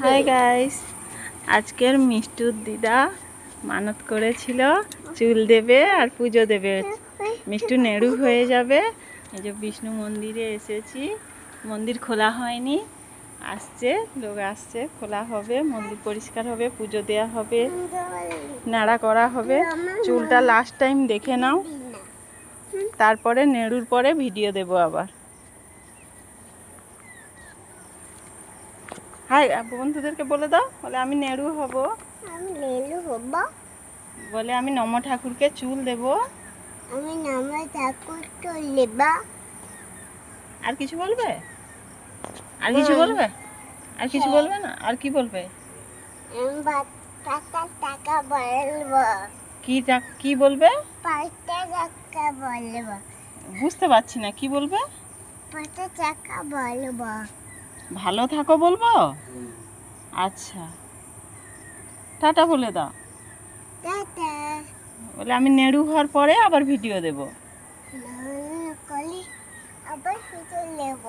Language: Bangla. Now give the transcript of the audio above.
হাই গাইস, আজকের মিষ্টুর দিদা মানত করেছিল চুল দেবে আর পুজো দেবে। মিষ্টু নেড়ু হয়ে যাবে। এই যে বিষ্ণু মন্দিরে এসেছি, মন্দির খোলা হয়নি, আসছে লোক আসছে, খোলা হবে, মন্দির পরিষ্কার হবে, পুজো দেওয়া হবে, নাড়া করা হবে। চুলটা লাস্ট টাইম দেখে নাও, তারপরে নেড়ুর পরে ভিডিও দেব আবার। হাই বন্ধুদেরকে বলে দাও, বলে আমি নেড়ু হব, বলে আমি নম ঠাকুরকে চুল দেব, আমি নম ঠাকুর চুল দেব। আর কিছু বলবে? আর কিছু বলবে? আর কিছু বলবে না? আর কি বলবে? টাকা বলবো। কি বলবে? 5 টাকা বলবো। বুঝতে পারছি না, কি বলবে? 5 টাকা বলবো। ভালো থাকো বলবো? আচ্ছা, টাটা বলে দাও। টাটা। বলে আমি নেড়ু হওয়ার পরে আবার ভিডিও দেব। আবার কিছু নেব।